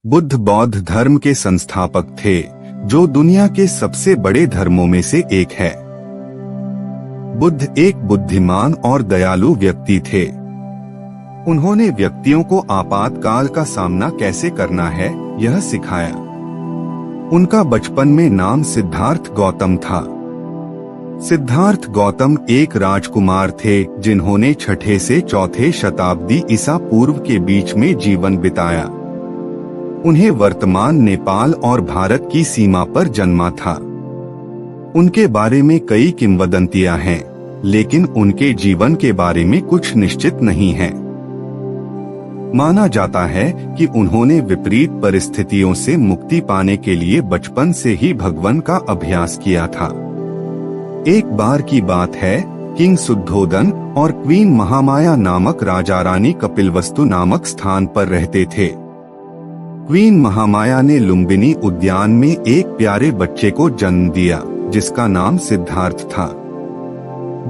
बुद्ध बौद्ध धर्म के संस्थापक थे, जो दुनिया के सबसे बड़े धर्मों में से एक है। बुद्ध एक बुद्धिमान और दयालु व्यक्ति थे। उन्होंने व्यक्तियों को आपातकाल का सामना कैसे करना है, यह सिखाया। उनका बचपन में नाम सिद्धार्थ गौतम था। सिद्धार्थ गौतम एक राजकुमार थे, जिन्होंने 6ठी से 4ठी शताब्दी ईसा पूर्व के बीच में जीवन बिताया। उन्हें वर्तमान नेपाल और भारत की सीमा पर जन्मा था। उनके बारे में कई किंवदंतियां हैं, लेकिन उनके जीवन के बारे में कुछ निश्चित नहीं है। माना जाता है कि उन्होंने विपरीत परिस्थितियों से मुक्ति पाने के लिए बचपन से ही भगवान का अभ्यास किया था। एक बार की बात है, किंग शुद्धोदन और क्वीन महामाया नामक राजा रानी कपिलवस्तु नामक स्थान पर रहते थे। क्वीन महामाया ने लुम्बिनी उद्यान में एक प्यारे बच्चे को जन्म दिया, जिसका नाम सिद्धार्थ था।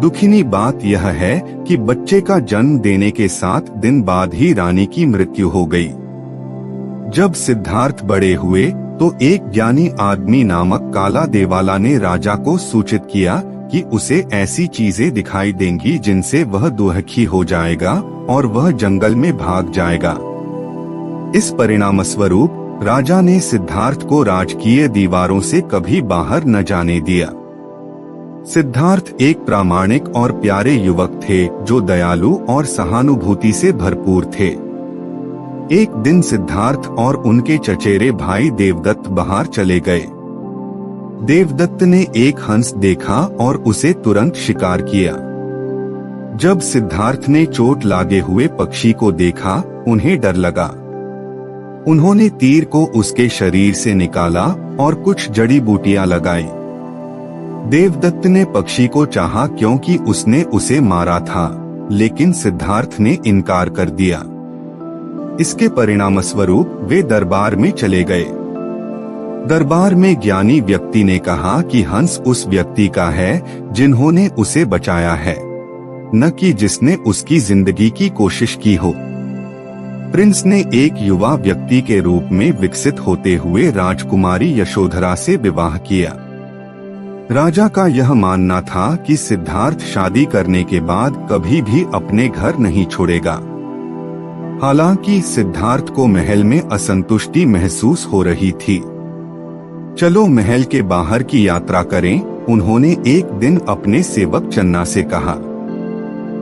दुखीनी बात यह है कि बच्चे का जन्म देने के 7 दिन बाद ही रानी की मृत्यु हो गई। जब सिद्धार्थ बड़े हुए तो एक ज्ञानी आदमी नामक काला देवाला ने राजा को सूचित किया कि उसे ऐसी चीजें दिखाई देंगी जिनसे वह दुखी हो जाएगा और वह जंगल में भाग जाएगा। इस परिणामस्वरूप राजा ने सिद्धार्थ को राजकीय दीवारों से कभी बाहर न जाने दिया। सिद्धार्थ एक प्रामाणिक और प्यारे युवक थे, जो दयालु और सहानुभूति से भरपूर थे। एक दिन सिद्धार्थ और उनके चचेरे भाई देवदत्त बाहर चले गए। देवदत्त ने एक हंस देखा और उसे तुरंत शिकार किया। जब सिद्धार्थ ने चोट लागे हुए पक्षी को देखा, उन्हें डर लगा। उन्होंने तीर को उसके शरीर से निकाला और कुछ जड़ी बूटियां लगाई। देवदत्त ने पक्षी को चाहा क्योंकि उसने उसे मारा था, लेकिन सिद्धार्थ ने इनकार कर दिया। इसके परिणामस्वरूप वे दरबार में चले गए। दरबार में ज्ञानी व्यक्ति ने कहा कि हंस उस व्यक्ति का है जिन्होंने उसे बचाया है, न कि जिसने उसकी जिंदगी की कोशिश की हो। प्रिंस ने एक युवा व्यक्ति के रूप में विकसित होते हुए राजकुमारी यशोधरा से विवाह किया। राजा का यह मानना था कि सिद्धार्थ शादी करने के बाद कभी भी अपने घर नहीं छोड़ेगा। हालांकि सिद्धार्थ को महल में असंतुष्टि महसूस हो रही थी। चलो महल के बाहर की यात्रा करें, उन्होंने एक दिन अपने सेवक चन्ना से कहा।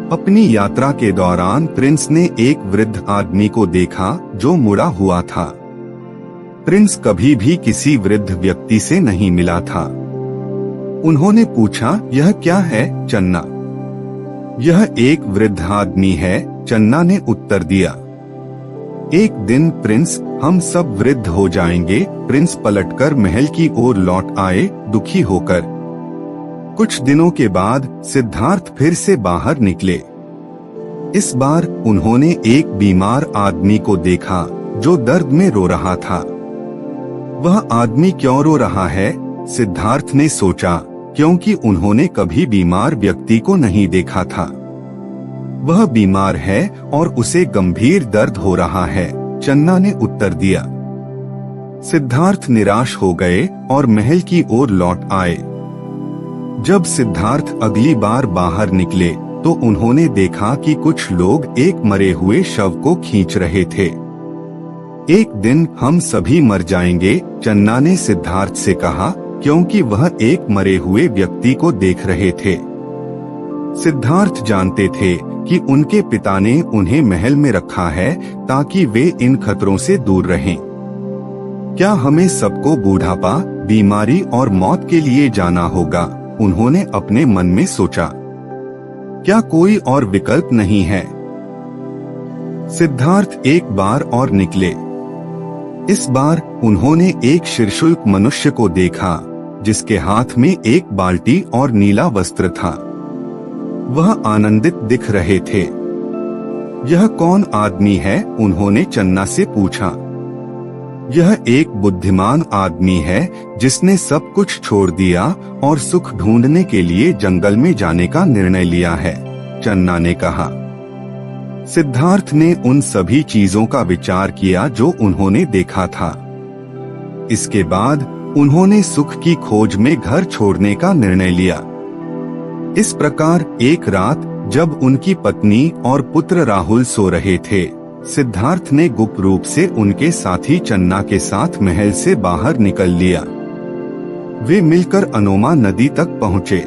अपनी यात्रा के दौरान प्रिंस ने एक वृद्ध आदमी को देखा जो मुड़ा हुआ था। प्रिंस कभी भी किसी वृद्ध व्यक्ति से नहीं मिला था। उन्होंने पूछा, यह क्या है चन्ना? यह एक वृद्ध आदमी है, चन्ना ने उत्तर दिया। एक दिन प्रिंस, हम सब वृद्ध हो जाएंगे। प्रिंस पलटकर महल की ओर लौट आए, दुखी होकर। कुछ दिनों के बाद सिद्धार्थ फिर से बाहर निकले। इस बार उन्होंने एक बीमार आदमी को देखा जो दर्द में रो रहा था। वह आदमी क्यों रो रहा है? सिद्धार्थ ने सोचा, क्योंकि उन्होंने कभी बीमार व्यक्ति को नहीं देखा था। वह बीमार है और उसे गंभीर दर्द हो रहा है, चन्ना ने उत्तर दिया। सिद्धार्थ निराश हो गए और महल की ओर लौट आए। जब सिद्धार्थ अगली बार बाहर निकले तो उन्होंने देखा कि कुछ लोग एक मरे हुए शव को खींच रहे थे। एक दिन हम सभी मर जाएंगे, चन्ना ने सिद्धार्थ से कहा, क्योंकि वह एक मरे हुए व्यक्ति को देख रहे थे। सिद्धार्थ जानते थे कि उनके पिता ने उन्हें महल में रखा है ताकि वे इन खतरों से दूर रहें। क्या हमें सबको बूढ़ापा, बीमारी और मौत के लिए जाना होगा? उन्होंने अपने मन में सोचा। क्या कोई और विकल्प नहीं है? सिद्धार्थ एक बार और निकले। इस बार उन्होंने एक शिरशुल्क मनुष्य को देखा, जिसके हाथ में एक बाल्टी और नीला वस्त्र था। वह आनंदित दिख रहे थे। यह कौन आदमी है? उन्होंने चन्ना से पूछा। यह एक बुद्धिमान आदमी है जिसने सब कुछ छोड़ दिया और सुख ढूंढने के लिए जंगल में जाने का निर्णय लिया है, चन्ना ने कहा। सिद्धार्थ ने उन सभी चीजों का विचार किया जो उन्होंने देखा था। इसके बाद उन्होंने सुख की खोज में घर छोड़ने का निर्णय लिया। इस प्रकार एक रात जब उनकी पत्नी और पुत्र राहुल सो रहे थे, सिद्धार्थ ने गुप्त रूप से उनके साथी चन्ना के साथ महल से बाहर निकल लिया। वे मिलकर अनोमा नदी तक पहुँचे।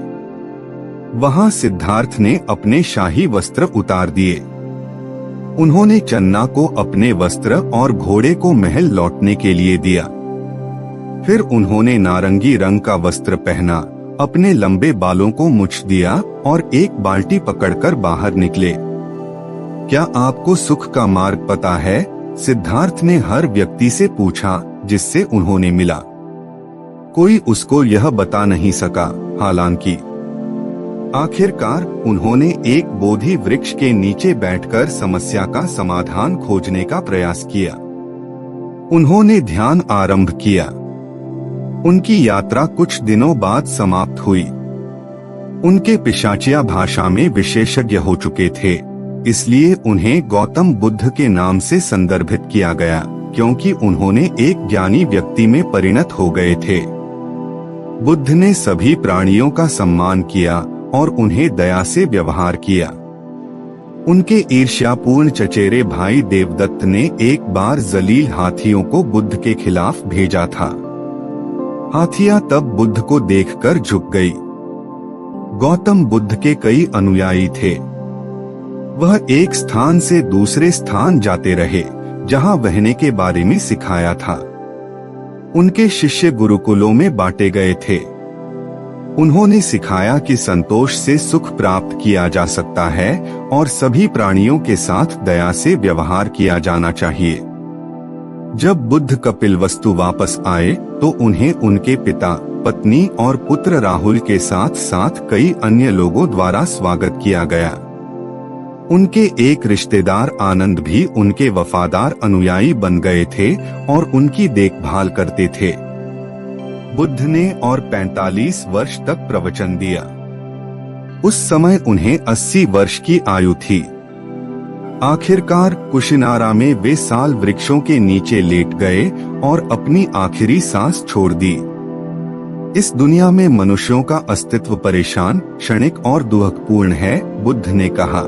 वहां सिद्धार्थ ने अपने शाही वस्त्र उतार दिए। उन्होंने चन्ना को अपने वस्त्र और घोड़े को महल लौटने के लिए दिया। फिर उन्होंने नारंगी रंग का वस्त्र पहना, अपने लंबे बालों को मुछ दिया और एक बाल्टी पकड़कर बाहर निकले। क्या आपको सुख का मार्ग पता है? सिद्धार्थ ने हर व्यक्ति से पूछा जिससे उन्होंने मिला। कोई उसको यह बता नहीं सका। हालांकि आखिरकार उन्होंने एक बोधि वृक्ष के नीचे बैठकर समस्या का समाधान खोजने का प्रयास किया। उन्होंने ध्यान आरंभ किया। उनकी यात्रा कुछ दिनों बाद समाप्त हुई। उनके पिशाचिया भाषा में विशेषज्ञ हो चुके थे, इसलिए उन्हें गौतम बुद्ध के नाम से संदर्भित किया गया, क्योंकि उन्होंने एक ज्ञानी व्यक्ति में परिणत हो गए थे। बुद्ध ने सभी प्राणियों का सम्मान किया और उन्हें दया से व्यवहार किया। उनके ईर्ष्यापूर्ण चचेरे भाई देवदत्त ने एक बार जलील हाथियों को बुद्ध के खिलाफ भेजा था। हाथियां तब बुद्ध को देखकर झुक गई। गौतम बुद्ध के कई अनुयायी थे। वह एक स्थान से दूसरे स्थान जाते रहे, जहां बहने के बारे में सिखाया था। उनके शिष्य गुरुकुलों में बांटे गए थे। उन्होंने सिखाया कि संतोष से सुख प्राप्त किया जा सकता है और सभी प्राणियों के साथ दया से व्यवहार किया जाना चाहिए। जब बुद्ध कपिलवस्तु वापस आए तो उन्हें उनके पिता, पत्नी और पुत्र राहुल के साथ साथ कई अन्य लोगों द्वारा स्वागत किया गया। उनके एक रिश्तेदार आनंद भी उनके वफादार अनुयायी बन गए थे और उनकी देखभाल करते थे। बुद्ध ने और 45 वर्ष तक प्रवचन दिया। उस समय उन्हें 80 वर्ष की आयु थी। आखिरकार कुशिनारा में वे साल वृक्षों के नीचे लेट गए और अपनी आखिरी सांस छोड़ दी। इस दुनिया में मनुष्यों का अस्तित्व परेशान, क्षणिक और दुखपूर्ण है, बुद्ध ने कहा,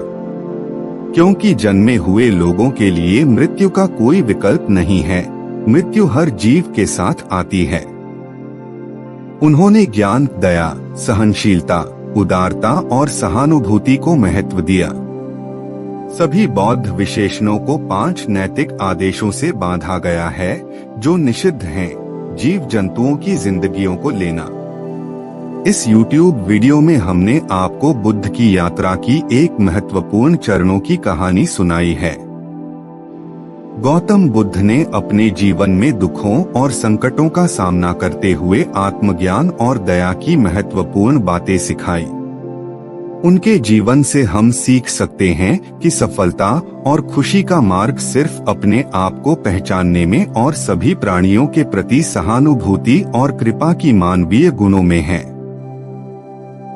क्योंकि जन्मे हुए लोगों के लिए मृत्यु का कोई विकल्प नहीं है। मृत्यु हर जीव के साथ आती है। उन्होंने ज्ञान, दया, सहनशीलता, उदारता और सहानुभूति को महत्व दिया। सभी बौद्ध विशेषणों को 5 नैतिक आदेशों से बांधा गया है, जो निषिद्ध हैं, जीव जंतुओं की जिंदगियों को लेना। इस YouTube वीडियो में हमने आपको बुद्ध की यात्रा की एक महत्वपूर्ण चरणों की कहानी सुनाई है। गौतम बुद्ध ने अपने जीवन में दुखों और संकटों का सामना करते हुए आत्मज्ञान और दया की महत्वपूर्ण बातें सिखाई। उनके जीवन से हम सीख सकते हैं कि सफलता और खुशी का मार्ग सिर्फ अपने आप को पहचानने में और सभी प्राणियों के प्रति सहानुभूति और कृपा की मानवीय गुणों में है।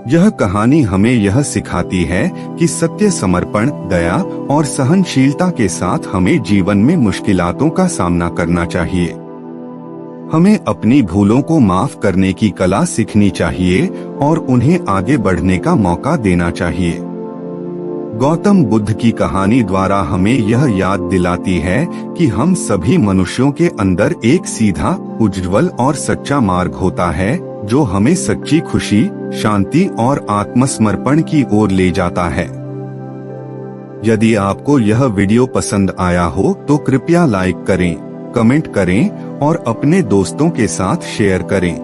यह कहानी हमें यह सिखाती है कि सत्य, समर्पण, दया और सहनशीलता के साथ हमें जीवन में मुश्किलातों का सामना करना चाहिए। हमें अपनी भूलों को माफ करने की कला सीखनी चाहिए और उन्हें आगे बढ़ने का मौका देना चाहिए। गौतम बुद्ध की कहानी द्वारा हमें यह याद दिलाती है कि हम सभी मनुष्यों के अंदर एक सीधा, उज्ज्वल और सच्चा मार्ग होता है, जो हमें सच्ची खुशी, शांति और आत्मसमर्पण की ओर ले जाता है। यदि आपको यह वीडियो पसंद आया हो तो कृपया लाइक करें, कमेंट करें और अपने दोस्तों के साथ शेयर करें।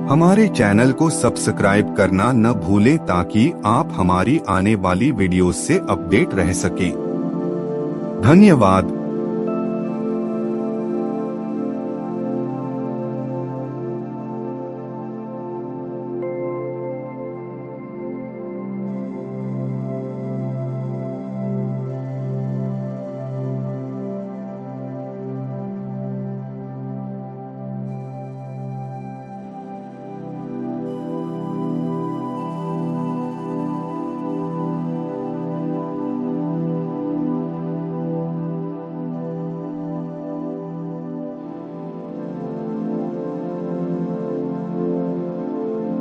हमारे चैनल को सब्सक्राइब करना न भूलें ताकि आप हमारी आने वाली वीडियोस से अपडेट रह सकें। धन्यवाद।